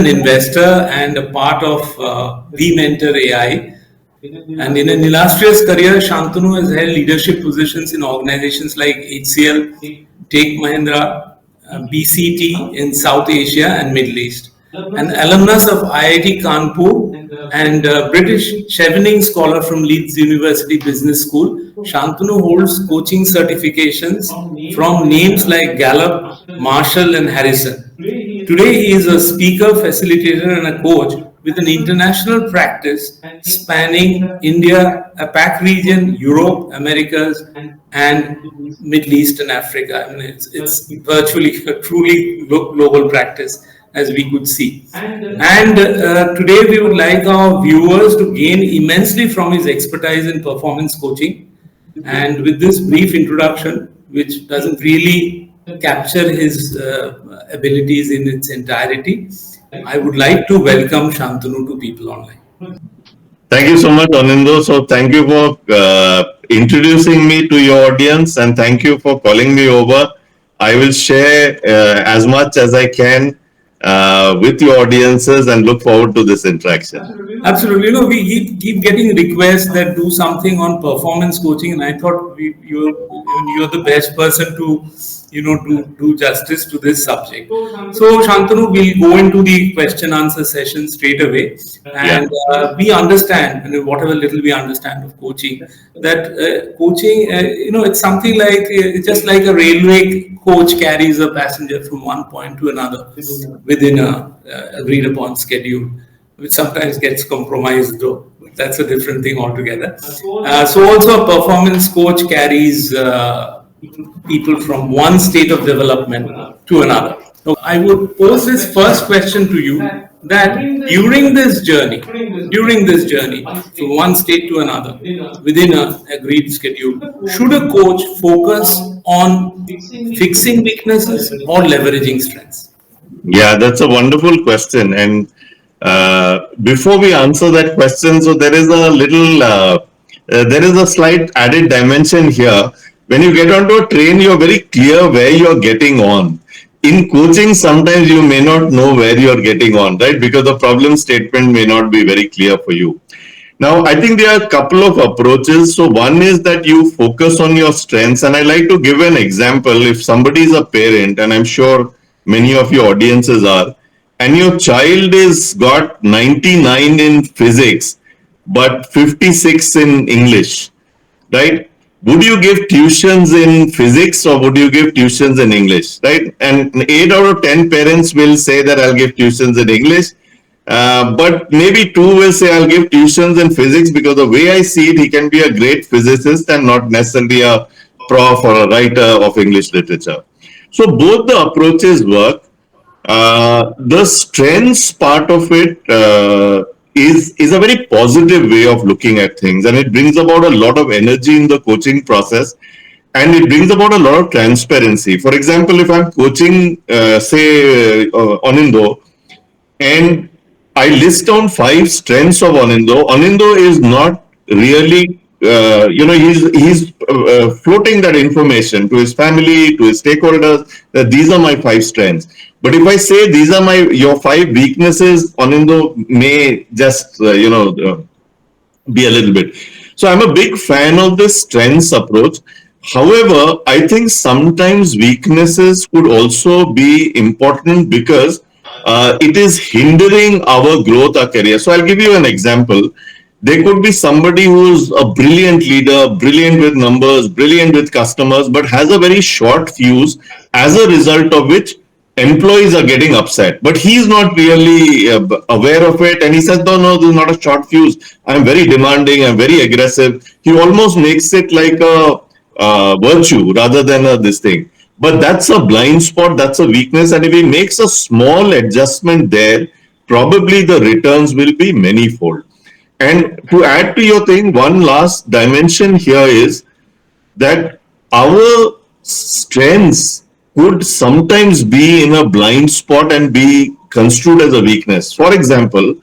an investor and a part of We Mentor AI. And in an illustrious career, Shantanu has held leadership positions in organizations like HCL, Tech Mahindra, BCT in South Asia and Middle East. An alumnus of IIT Kanpur and British Chevening scholar from Leeds University Business School, Shantanu holds coaching certifications from names like Gallup, Marshall, and Harrison. Today, he is a speaker, facilitator, and a coach with an international practice spanning India, APAC region, Europe, Americas, and Middle East and Africa. I mean, it's virtually a truly global practice, as we could see. And today, we would like our viewers to gain immensely from his expertise in performance coaching. And with this brief introduction, which doesn't really capture his abilities in its entirety, I would like to welcome Shantanu to People Online. Thank you so much, Anindo. So thank you for introducing me to your audience, and thank you for calling me over. I will share as much as I can with your audiences and look forward to this interaction. Absolutely. You know, we keep getting requests that do something on performance coaching, and I thought you're the best person to do justice to this subject. So Shantanu, we'll go into the question answer session straight away, and we understand, and whatever little we understand of coaching, that coaching, it's something like it's just like a railway coach carries a passenger from one point to another within a agreed upon schedule, which sometimes gets compromised though. That's a different thing altogether. So also a performance coach carries people from one state of development to another. So I would pose this first question to you, that during this journey from one state to another within an agreed schedule, should a coach focus on fixing weaknesses or leveraging strengths? Yeah, that's a wonderful question. And before we answer that question, so there is a slight added dimension here. When you get onto a train, you're very clear where you're getting on. In coaching, sometimes you may not know where you're getting on, right? Because the problem statement may not be very clear for you. Now, I think there are a couple of approaches. So one is that you focus on your strengths. And I like to give an example. If somebody is a parent, and I'm sure many of your audiences are, and your child is got 99 in physics, but 56 in English, right? Would you give tuitions in physics or would you give tuitions in English, right? And 8 out of 10 parents will say that I'll give tuitions in English. But maybe 2 will say I'll give tuitions in physics because the way I see it, he can be a great physicist and not necessarily a prof or a writer of English literature. So both the approaches work. The strengths part of it is a very positive way of looking at things, and it brings about a lot of energy in the coaching process, and it brings about a lot of transparency. For example, if I'm coaching, Anindo, and I list down 5 strengths of Anindo is not really, he's floating that information to his family, to his stakeholders, that these are my 5 strengths. But if I say these are your 5 weaknesses, Anindo may just, be a little bit. So I'm a big fan of this strengths approach. However, I think sometimes weaknesses could also be important because it is hindering our growth, our career. So I'll give you an example. There could be somebody who's a brilliant leader, brilliant with numbers, brilliant with customers, but has a very short fuse, as a result of which employees are getting upset. But he's not really aware of it. And he says, no, this is not a short fuse. I'm very demanding. I'm very aggressive. He almost makes it like a virtue rather than this thing. But that's a blind spot. That's a weakness. And if he makes a small adjustment there, probably the returns will be manyfold. And to add to your thing, one last dimension here is that our strengths could sometimes be in a blind spot and be construed as a weakness. For example,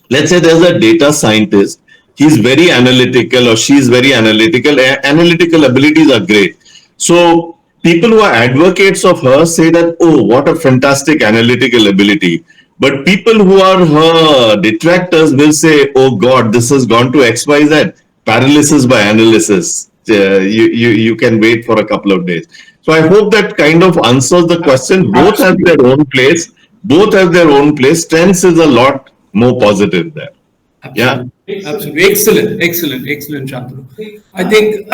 let's say there's a data scientist. He's very analytical or she's very analytical. Analytical abilities are great. So people who are advocates of her say that, oh, what a fantastic analytical ability. But people who are her detractors will say, "Oh God, this has gone to XYZ, paralysis by analysis. You can wait for a couple of days." So I hope that kind of answers the question. Both have Absolutely. their own place. Both have their own place. Strengths is a lot more positive there. Yeah. Absolutely. Absolutely. Excellent. Excellent. Excellent, Shantanu. I think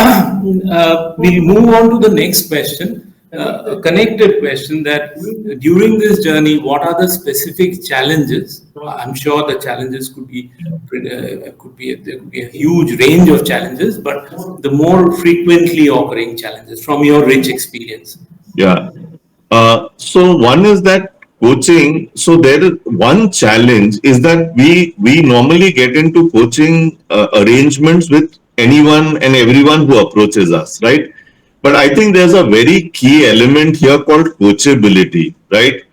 we'll move on to the next question, a connected question that during this journey, what are the specific challenges? I'm sure the challenges there could be a huge range of challenges, but the more frequently occurring challenges from your rich experience. Yeah. So one is that coaching. So there is one challenge is that we normally get into coaching arrangements with anyone and everyone who approaches us, right? But I think there's a very key element here called coachability, right?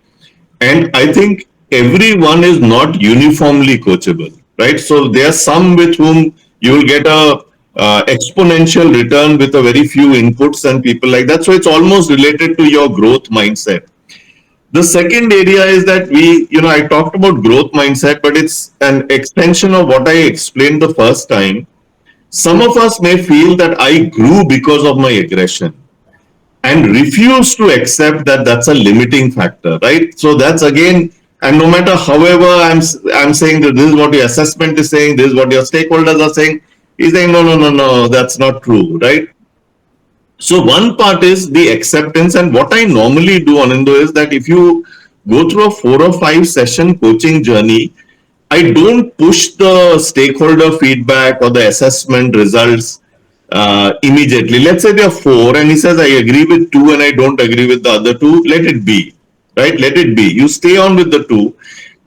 And I think everyone is not uniformly coachable, right? So there are some with whom you will get a exponential return with a very few inputs and people like that. So it's almost related to your growth mindset. The second area is that I talked about growth mindset, but it's an extension of what I explained the first time. Some of us may feel that I grew because of my aggression and refuse to accept that that's a limiting factor, right? So that's again, and no matter however I'm saying that this is what your assessment is saying, this is what your stakeholders are saying, he's saying no, that's not true, right? So one part is the acceptance, and what I normally do, Anando, is that if you go through a 4 or 5 session coaching journey, I don't push the stakeholder feedback or the assessment results immediately. Let's say there are four, and he says, I agree with two and I don't agree with the other two. Let it be, right? Let it be. You stay on with the two.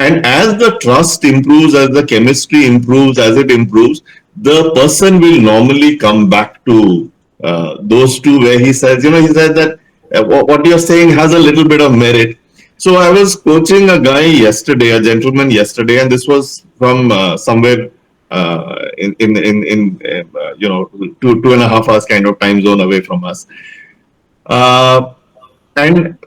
And as the trust improves, as the chemistry improves, as it improves, the person will normally come back to those two where he says, he said that what you're saying has a little bit of merit. So I was coaching a guy yesterday, a gentleman yesterday, and this was from somewhere two and a half hours kind of time zone away from us. Uh, and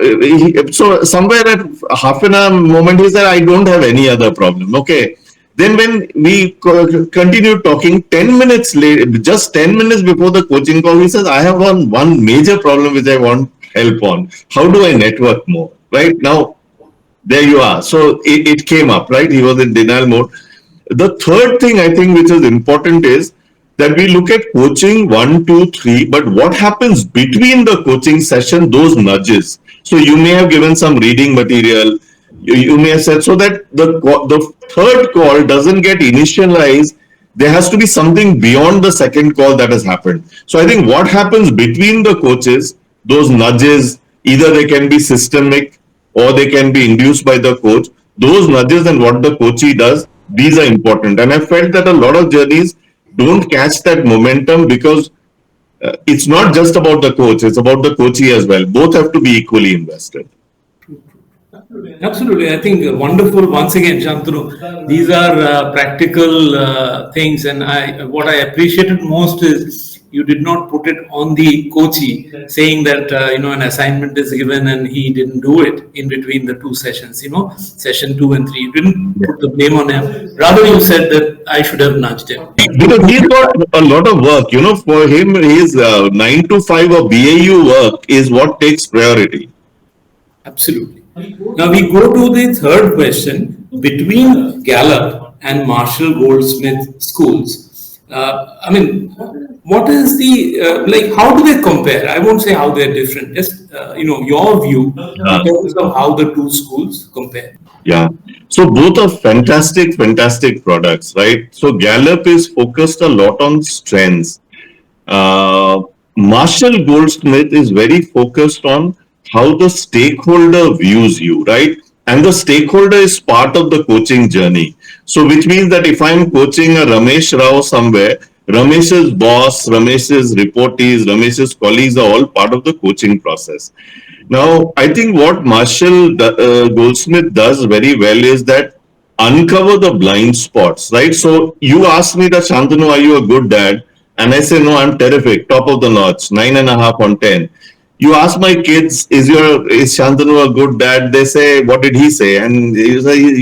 so somewhere at half an hour moment, he said, I don't have any other problem. Okay. Then when we continued talking, 10 minutes later, just 10 minutes before the coaching call, he says, I have one major problem which I want help on. How do I network more? Right now, there you are. So it came up, right? He was in denial mode. The third thing I think which is important is that we look at coaching 1, 2, 3, but what happens between the coaching session, those nudges. So you may have given some reading material, you may have said, so that the third call doesn't get initialized. There has to be something beyond the second call that has happened. So I think what happens between the coaches, those nudges, either they can be systemic or they can be induced by the coach. Those nudges and what the coachee does, these are important. And I felt that a lot of journeys don't catch that momentum because it's not just about the coach, it's about the coachee as well. Both have to be equally invested. Absolutely. I think wonderful. Once again, Shantanu, these are practical things, and what I appreciated most is you did not put it on the coachee, saying that an assignment is given and he didn't do it in between the two sessions. Session 2 and 3. You didn't put the blame on him. Rather, you said that I should have nudged him. Because he's got a lot of work, for him, his 9 to 5 or BAU work is what takes priority. Absolutely. Now we go to the third question between Gallup and Marshall Goldsmith schools. What is the like? How do they compare? I won't say how they're different. Just your view in terms of how the two schools compare. Yeah. So both are fantastic products, right? So Gallup is focused a lot on strengths. Uh, Marshall Goldsmith is very focused on how the stakeholder views you, right? And the stakeholder is part of the coaching journey. So, which means that if I'm coaching a Ramesh Rao somewhere, Ramesh's boss, Ramesh's reportees, Ramesh's colleagues are all part of the coaching process. Now, I think what Marshall Goldsmith does very well is that uncover the blind spots, right? So you ask me that, Shantanu, are you a good dad? And I say, no, I'm terrific, top of the notch, 9.5 on 10. You ask my kids, is Shantanu a good dad? They say, what did he say? And you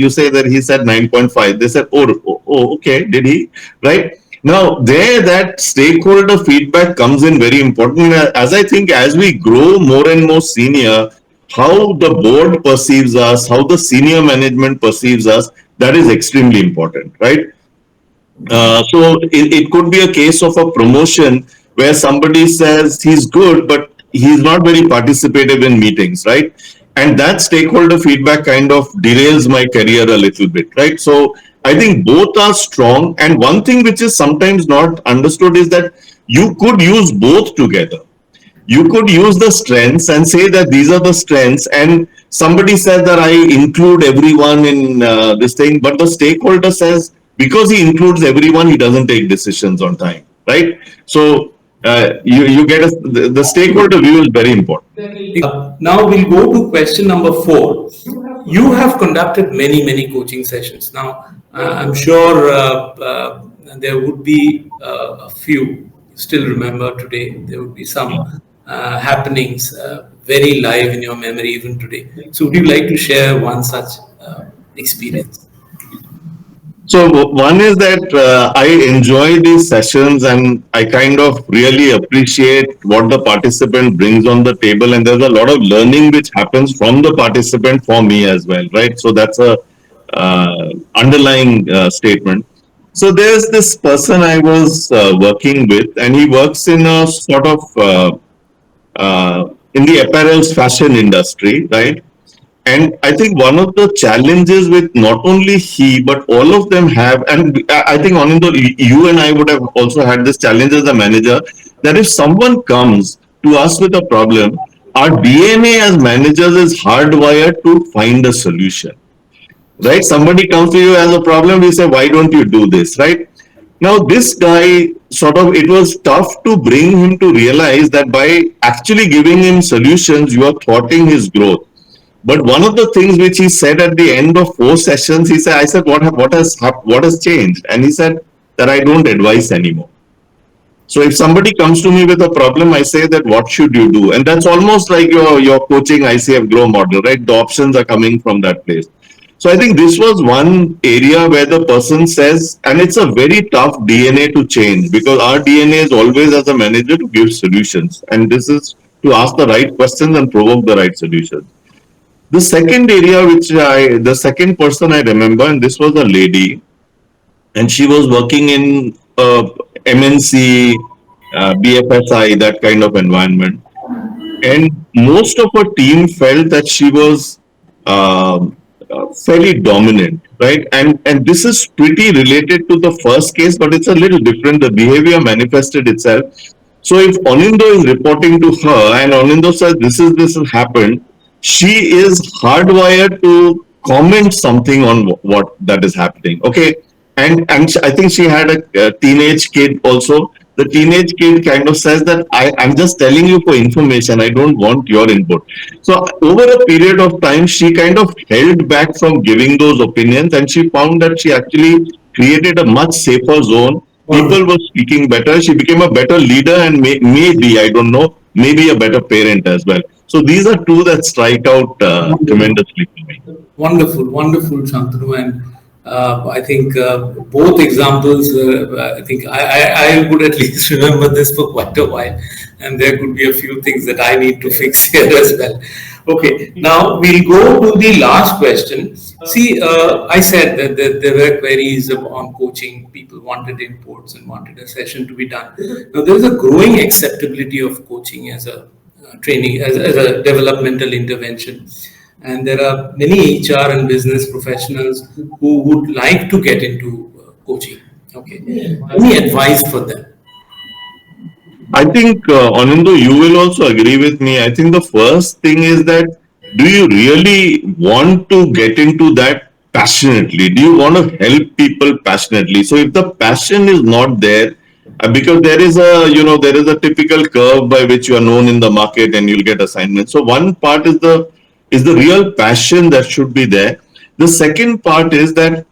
say that he said 9.5. They said, okay, did he? Right? Now, there that stakeholder feedback comes in very important. As I think as we grow more and more senior, how the board perceives us, how the senior management perceives us, that is extremely important, right? So it could be a case of a promotion where somebody says he's good, but he's not very participative in meetings, right? And that stakeholder feedback kind of derails my career a little bit, right? So I think both are strong. And one thing which is sometimes not understood is that you could use both together. You could use the strengths and say that these are the strengths, and somebody says that I include everyone in this thing, but the stakeholder says because he includes everyone he doesn't take decisions on time, right? So you get the stakeholder view is very important. Now we'll go to question number 4. You have conducted many coaching sessions. Now I'm sure there would be a few you still remember today. There would be some happenings very live in your memory even today. So would you like to share one such experience? So one is that I enjoy these sessions and I kind of really appreciate what the participant brings on the table, and there's a lot of learning which happens from the participant for me as well, right? So that's a underlying statement. So there's this person I was working with, and he works in a sort of in the apparels fashion industry, right? And I think one of the challenges with not only he, but all of them have, and I think Anando, you and I would have also had this challenge as a manager, that if someone comes to us with a problem, our DNA as managers is hardwired to find a solution, right? Somebody comes to you as a problem, we say, why don't you do this, right? Now, this guy sort of, it was tough to bring him to realize that by actually giving him solutions, you are thwarting his growth. But one of the things which he said at the end of 4 sessions, he said, I said, what has changed? And he said that I don't advise anymore. So if somebody comes to me with a problem, I say that what should you do? And that's almost like your coaching ICF Grow model, right? The options are coming from that place. So I think this was one area where the person says, and it's a very tough DNA to change because our DNA is always as a manager to give solutions. And this is to ask the right questions and provoke the right solutions. The second area the second person I remember, and this was a lady, and she was working in MNC, BFSI, that kind of environment. And most of her team felt that she was fairly dominant, right? And this is pretty related to the first case, but it's a little different. The behavior manifested itself. So if Onindo is reporting to her and Onindo says this has happened, she is hardwired to comment something on what that is happening. Okay, and I think she had a teenage kid also. The teenage kid kind of says that I'm just telling you for information. I don't want your input. So over a period of time, she kind of held back from giving those opinions, and she found that she actually created a much safer zone. People were speaking better. She became a better leader, and maybe I don't know, maybe a better parent as well. So these are two that strike out tremendously for me. Wonderful, Shantanu, and I think both examples. I think I would at least remember this for quite a while, and there could be a few things that I need to fix here as well. Okay, now we'll go to the last question. See, I said that there were queries on coaching. People wanted inputs and wanted a session to be done. Now, there is a growing acceptability of coaching as a training, as a developmental intervention. And there are many HR and business professionals who would like to get into coaching. Okay, any advice for them? I think, Anando, you will also agree with me. I think the first thing is that do you really want to get into that passionately? Do you want to help people passionately? So if the passion is not there, because there is a typical curve by which you are known in the market and you'll get assignments. So one part is the real passion that should be there. The second part is that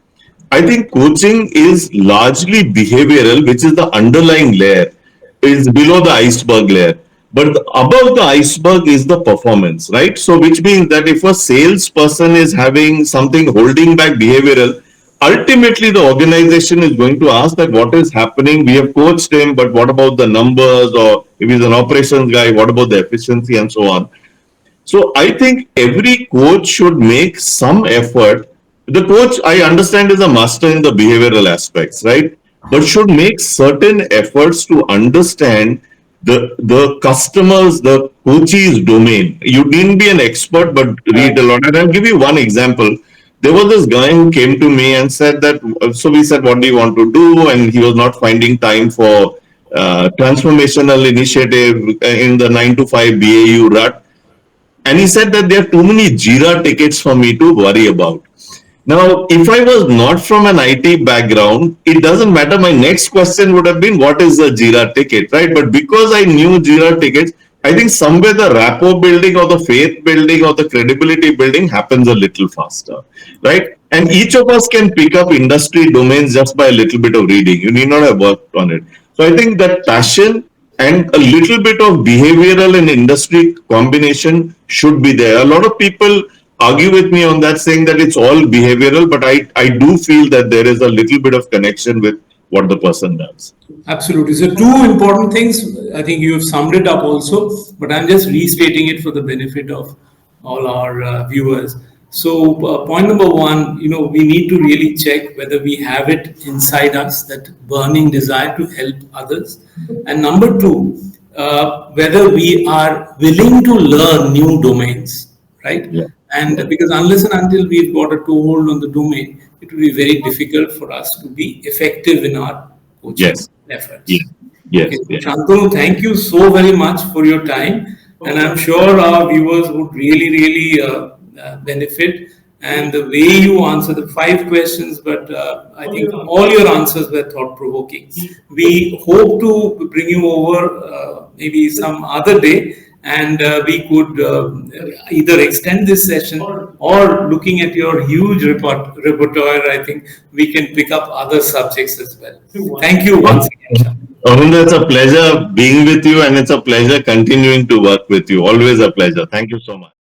I think coaching is largely behavioral, which is the underlying layer, is below the iceberg layer. but above the iceberg is the performance, right? So which means that if a salesperson is having something holding back behavioral, ultimately the organization is going to ask that what is happening. We have coached him, but what about the numbers? Or if he's an operations guy, what about the efficiency and so on? So I think every coach should make some effort. The coach, I understand, is a master in the behavioral aspects, right? But should make certain efforts to understand the customers, the coach's domain. You needn't be an expert, but read a lot. And I'll give you one example. There was this guy who came to me and said that, so we said, what do you want to do? And he was not finding time for transformational initiative in the 9 to 5 BAU rut. And he said that there are too many Jira tickets for me to worry about. Now, if I was not from an IT background, it doesn't matter. My next question would have been, what is a Jira ticket, right? But because I knew Jira tickets, I think somewhere the rapport building or the faith building or the credibility building happens a little faster, right? And each of us can pick up industry domains just by a little bit of reading. You need not have worked on it. So I think that passion and a little bit of behavioral and industry combination should be there. A lot of people argue with me on that, saying that it's all behavioral, but I do feel that there is a little bit of connection with what the person does. Absolutely. So, two important things. I think you have summed it up also, but I'm just restating it for the benefit of all our viewers. So, point number one, we need to really check whether we have it inside us, that burning desire to help others. And number two, whether we are willing to learn new domains, right? Yeah. And because unless and until we've got a toehold on the domain, it will be very difficult for us to be effective in our coaching Yes. efforts. Yes. Yes. Okay, Yes. Shantanu, thank you so very much for your time, and I'm sure our viewers would really benefit. And the way you answer the 5 questions, but I think all your answers were thought provoking. We hope to bring you over maybe some other day, and we could either extend this session, or looking at your huge repertoire, I think we can pick up other subjects as well. Thank you once again. Arvind, it's a pleasure being with you, and it's a pleasure continuing to work with you. Always a pleasure. Thank you so much.